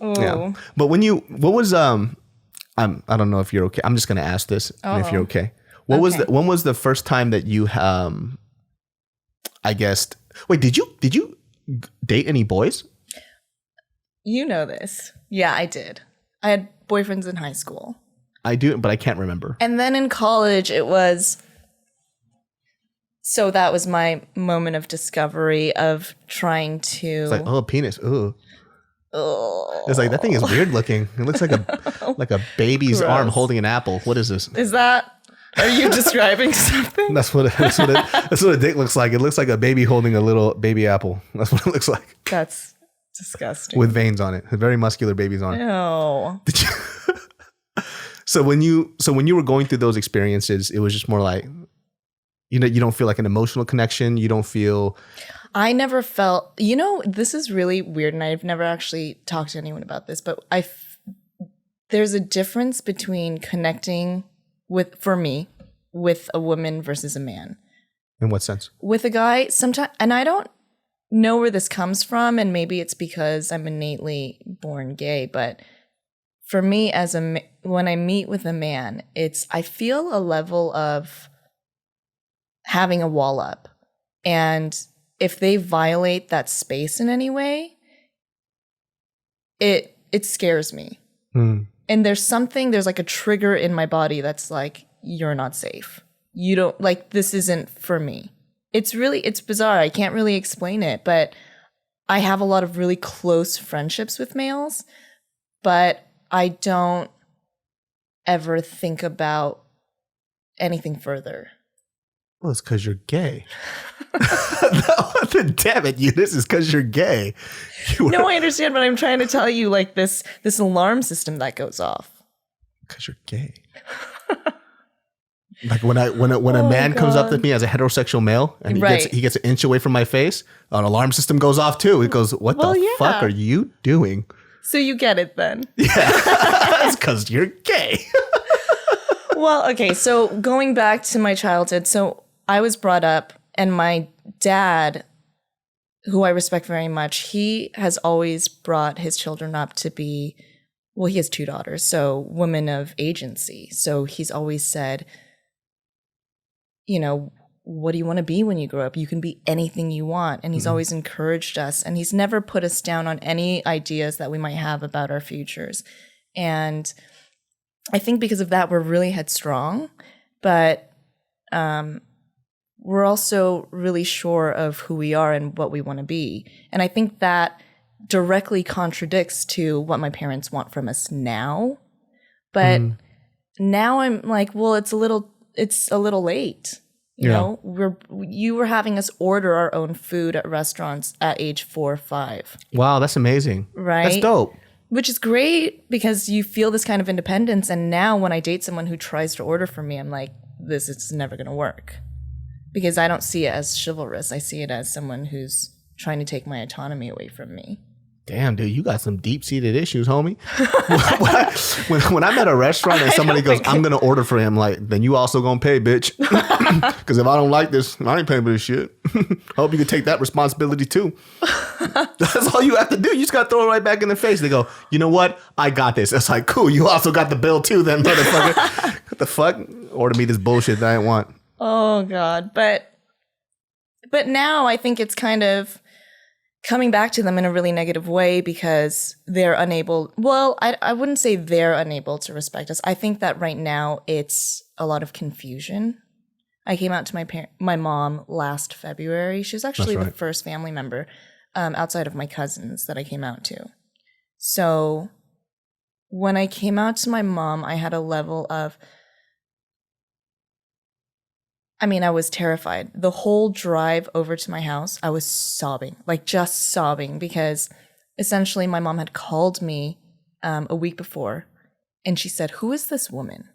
Yeah. But what was I don't know if you're okay. I'm just gonna ask this, and if you're okay. When was the first time that you I guess wait, did you date any boys? You know this. Yeah, I did. I had boyfriends in high school. I do, but I can't remember. And then in college it was, so that was my moment of discovery of trying to. It's like, oh, penis. Ooh. Oh. It's like, that thing is weird looking. It looks like a baby's arm holding an apple. What is this? Is that? Are you describing something? That's what a dick looks like. It looks like a baby holding a little baby apple. That's what it looks like. That's disgusting. With veins on it. Very muscular babies on it. No. So when you were going through those experiences, it was just more like, you don't feel like an emotional connection. You don't feel. I never felt, this is really weird, and I've never actually talked to anyone about this, but there's a difference between connecting for me, with a woman versus a man. In what sense? With a guy, sometimes, and I don't know where this comes from, and maybe it's because I'm innately born gay, but for me, when I meet with a man, I feel a level of having a wall up, and if they violate that space in any way, it scares me. And there's like a trigger in my body that's like, you're not safe. You don't, like, this isn't for me. It's bizarre. I can't really explain it, but I have a lot of really close friendships with males, but I don't ever think about anything further. Well, it's because you're gay. Damn it, this is because you're gay. No, I understand, but I'm trying to tell you, like, this alarm system that goes off. Because you're gay. Like when a man comes up to me as a heterosexual male and he gets an inch away from my face, an alarm system goes off too. It goes, what the fuck are you doing? So you get it then. Yeah. It's because you're gay. Well, okay, so going back to my childhood, so I was brought up, and my dad, who I respect very much, he has always brought his children up to be, well, he has 2 daughters, so women of agency. So he's always said, what do you want to be when you grow up? You can be anything you want. And he's always encouraged us, and he's never put us down on any ideas that we might have about our futures. And I think because of that, we're really headstrong, but we're also really sure of who we are and what we want to be. And I think that directly contradicts to what my parents want from us now. But now I'm like, well, it's a little late. You were having us order our own food at restaurants at age 4 or 5. Wow, that's amazing. Right? That's dope. Which is great because you feel this kind of independence. And now when I date someone who tries to order for me, I'm like, this is never going to work. Because I don't see it as chivalrous. I see it as someone who's trying to take my autonomy away from me. Damn, dude, you got some deep-seated issues, homie. when I'm at a restaurant and somebody goes, I'm going to order for him, like, then you also going to pay, bitch. Because if I don't like this, I ain't paying for this shit. I hope you can take that responsibility too. That's all you have to do. You just got to throw it right back in the face. They go, you know what? I got this. It's like, cool. You also got the bill too then, motherfucker. What the fuck? Order me this bullshit that I didn't want. Oh, God. But now I think it's kind of coming back to them in a really negative way because they're unable. Well, I wouldn't say they're unable to respect us. I think that right now it's a lot of confusion. I came out to my mom last February. She was actually the first family member outside of my cousins that I came out to. So when I came out to my mom, I had a level of, I was terrified. The whole drive over to my house, I was sobbing, like just sobbing, because essentially my mom had called me a week before, and she said, who is this woman?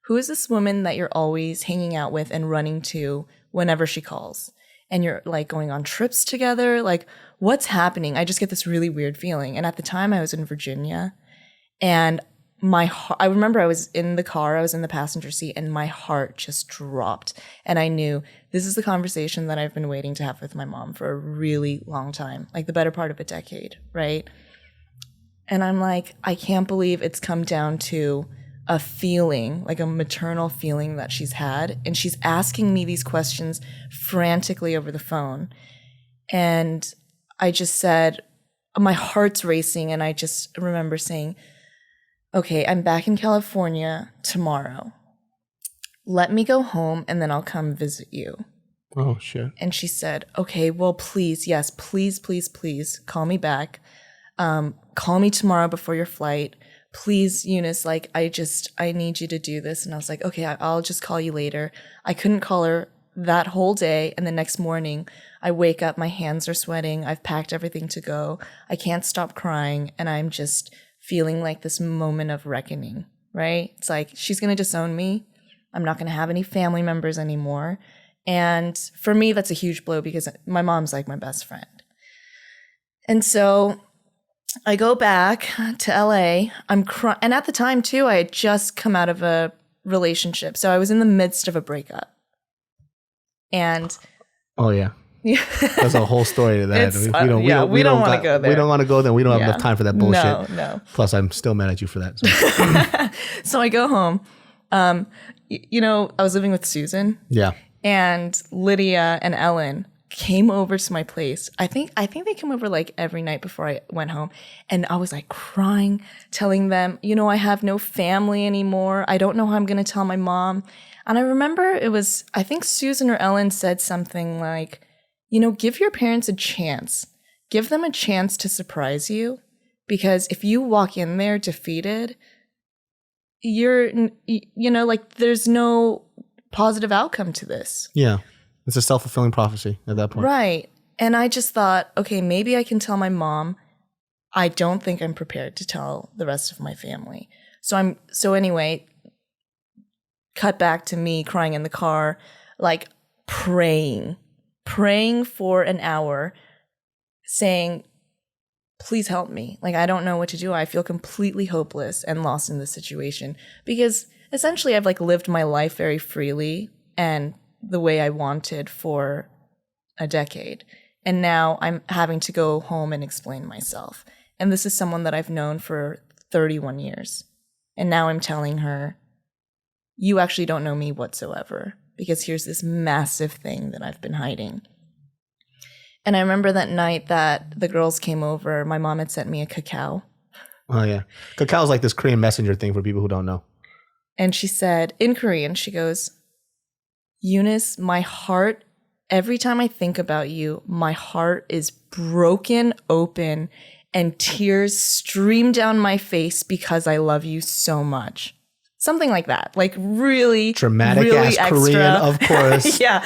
Who is this woman that you're always hanging out with and running to whenever she calls? And you're like going on trips together? Like, what's happening? I just get this really weird feeling. And at the time I was in Virginia, and I remember I was in the car, I was in the passenger seat, and my heart just dropped. And I knew this is the conversation that I've been waiting to have with my mom for a really long time, like the better part of a decade, right? And I'm like, I can't believe it's come down to a feeling, like a maternal feeling that she's had. And she's asking me these questions frantically over the phone. And I just said, my heart's racing. And I just remember saying, okay, I'm back in California tomorrow. Let me go home and then I'll come visit you. Oh, shit. And she said, okay, well, please, yes, please, please, please call me back. Call me tomorrow before your flight. Please, Eunice, like, I need you to do this. And I was like, okay, I'll just call you later. I couldn't call her that whole day. And the next morning I wake up, my hands are sweating. I've packed everything to go. I can't stop crying. And I'm just feeling like this moment of reckoning, right? It's like, she's going to disown me. I'm not going to have any family members anymore. And for me, that's a huge blow because my mom's like my best friend. And so I go back to LA. I'm crying. And at the time, too, I had just come out of a relationship. So I was in the midst of a breakup. And oh, yeah. There's a whole story to that. We don't want to go there. We don't want to go there. We don't have enough time for that bullshit. No. Plus, I'm still mad at you for that. So, so I go home. I was living with Susan. Yeah. And Lydia and Ellen came over to my place. I think they came over like every night before I went home. And I was like crying, telling them, I have no family anymore. I don't know how I'm going to tell my mom. And I remember I think Susan or Ellen said something like, give your parents a chance. Give them a chance to surprise you. Because if you walk in there defeated, there's no positive outcome to this. Yeah. It's a self-fulfilling prophecy at that point. Right. And I just thought, okay, maybe I can tell my mom. I don't think I'm prepared to tell the rest of my family. So anyway, cut back to me crying in the car, like praying for an hour, saying, please help me. Like, I don't know what to do. I feel completely hopeless and lost in this situation because essentially I've like lived my life very freely and the way I wanted for a decade. And now I'm having to go home and explain myself. And this is someone that I've known for 31 years. And now I'm telling her, you actually don't know me whatsoever because here's this massive thing that I've been hiding. And I remember that night that the girls came over, my mom had sent me a cacao. Oh, yeah. Cacao is like this Korean messenger thing for people who don't know. And she said, in Korean, she goes, Eunice, my heart, every time I think about you, my heart is broken open and tears stream down my face because I love you so much. Something like that. Like really dramatic really ass extra. Korean, of course. Yeah.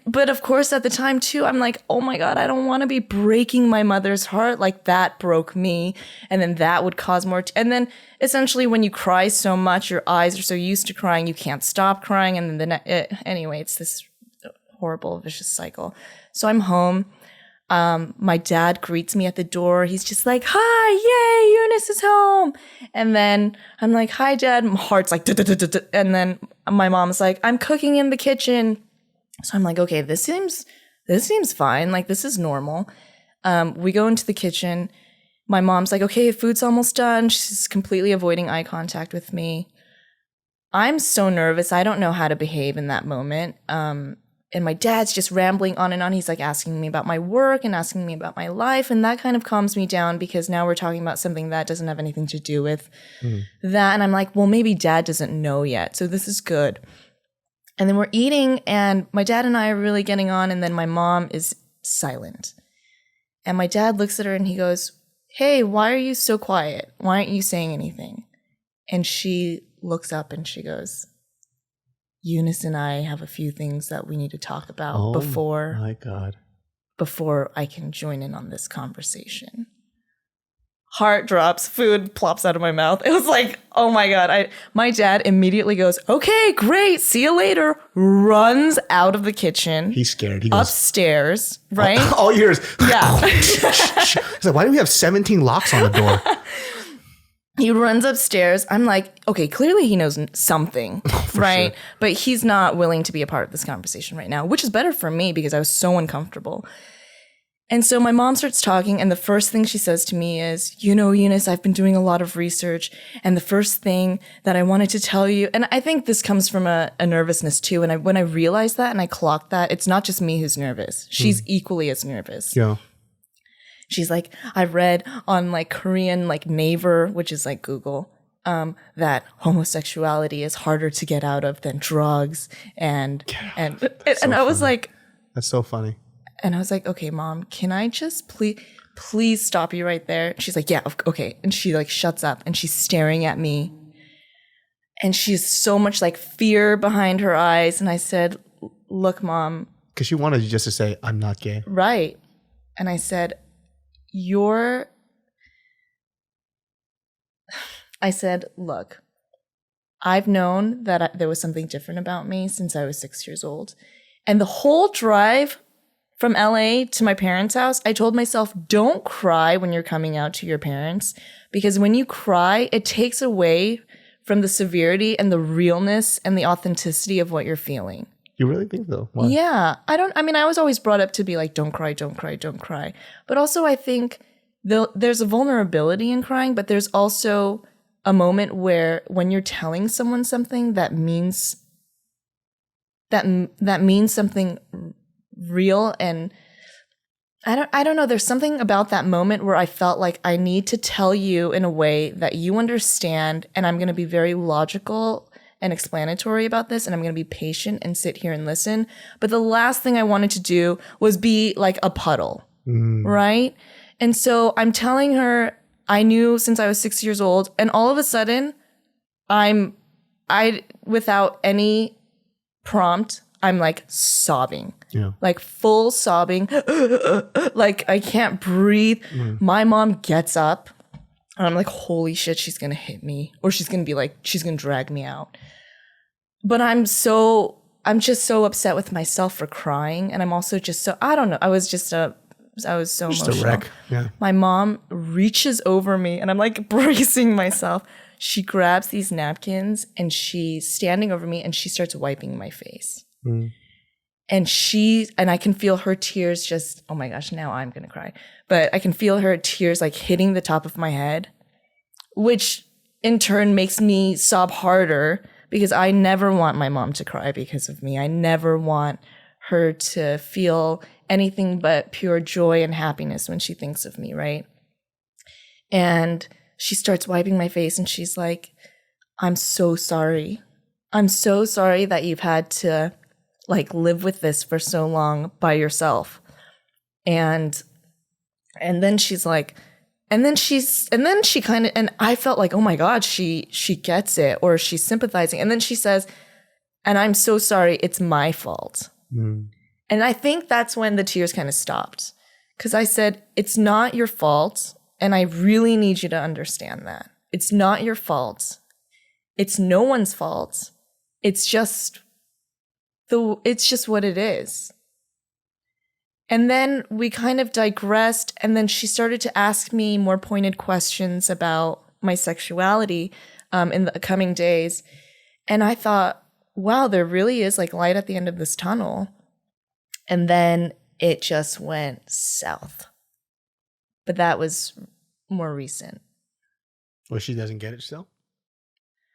But of course at the time too, I'm like, oh my God, I don't want to be breaking my mother's heart. Like that broke me. And then that would cause more. And then essentially when you cry so much, your eyes are so used to crying, you can't stop crying. And then anyway, it's this horrible vicious cycle. So I'm home. My dad greets me at the door. He's just like, hi, yay, Eunice is home. And then I'm like, hi, Dad. My heart's like, and then my mom's like, I'm cooking in the kitchen. So I'm like, okay, this seems fine. Like, this is normal. We go into the kitchen. My mom's like, okay, food's almost done. She's completely avoiding eye contact with me. I'm so nervous. I don't know how to behave in that moment. And my dad's just rambling on and on. He's like asking me about my work and asking me about my life. And that kind of calms me down because now we're talking about something that doesn't have anything to do with that. And I'm like, well, maybe Dad doesn't know yet. So this is good. And then we're eating and my dad and I are really getting on. And then my mom is silent. And my dad looks at her and he goes, hey, why are you so quiet? Why aren't you saying anything? And she looks up and she goes, Eunice and I have a few things that we need to talk about before I can join in on this conversation. Heart drops, food plops out of my mouth. It was like, oh my God. My dad immediately goes, okay, great, see you later. Runs out of the kitchen. He's scared. He goes upstairs, right? All yours. Yeah. He's like, why do we have 17 locks on the door? He runs upstairs. I'm like, okay, clearly he knows something, right? Sure. But he's not willing to be a part of this conversation right now, which is better for me because I was so uncomfortable. And so my mom starts talking, and the first thing she says to me is, you know, Eunice, I've been doing a lot of research, and the first thing that I wanted to tell you, and I think this comes from a nervousness too, and when I realized that and I clocked that, it's not just me who's nervous. She's equally as nervous. Yeah. She's like, I've read on like Korean, like Naver, which is like Google, that homosexuality is harder to get out of than drugs, and I was like, that's so funny. And I was like, okay, Mom, can I just please stop you right there? She's like, yeah, okay. And she like shuts up and she's staring at me. And she's so much like fear behind her eyes. And I said, look, Mom. Because she wanted you just to say, I'm not gay. Right. And I said, look, I've known that there was something different about me since I was 6 years old. And the whole drive from LA to my parents' house, I told myself, don't cry when you're coming out to your parents, because when you cry, it takes away from the severity and the realness and the authenticity of what you're feeling. You really think so? Why? Yeah. I was always brought up to be like, don't cry, don't cry, don't cry. But also I think there's a vulnerability in crying, but there's also a moment where when you're telling someone something that means something real, and I don't know, there's something about that moment where I felt like I need to tell you in a way that you understand, and I'm going to be very logical and explanatory about this, and I'm going to be patient and sit here and listen. But the last thing I wanted to do was be like a puddle, right? And so I'm telling her I knew since I was 6 years old, and all of a sudden without any prompt, I'm like sobbing, like full sobbing, like I can't breathe. My mom gets up and I'm like, holy shit, she's going to hit me, or she's going to be like, she's going to drag me out. But I'm just so upset with myself for crying. And I'm also just so, I don't know. I was so emotional. Just a wreck. Yeah. My mom reaches over me and I'm like bracing myself. She grabs these napkins and she's standing over me and she starts wiping my face. And I can feel her tears just, oh my gosh, now I'm going to cry. But I can feel her tears like hitting the top of my head, which in turn makes me sob harder because I never want my mom to cry because of me. I never want her to feel anything but pure joy and happiness when she thinks of me, right? And she starts wiping my face and she's like, I'm so sorry. I'm so sorry that you've had to like live with this for so long by yourself. And then she's like, and then she kind of, and I felt like, oh my God, she gets it, or she's sympathizing. And then she says, and I'm so sorry, it's my fault. And I think that's when the tears kind of stopped. Because I said, it's not your fault. And I really need you to understand that. It's not your fault. It's no one's fault. It's just what it is. And then we kind of digressed, and then she started to ask me more pointed questions about my sexuality in the coming days. And I thought, wow, there really is like light at the end of this tunnel. And then it just went south. But that was more recent. Or she doesn't get it still?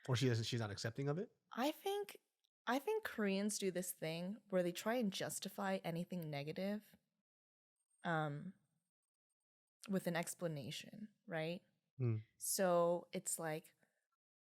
Or she's not accepting of it? I think Koreans do this thing where they try and justify anything negative with an explanation, right? So it's like,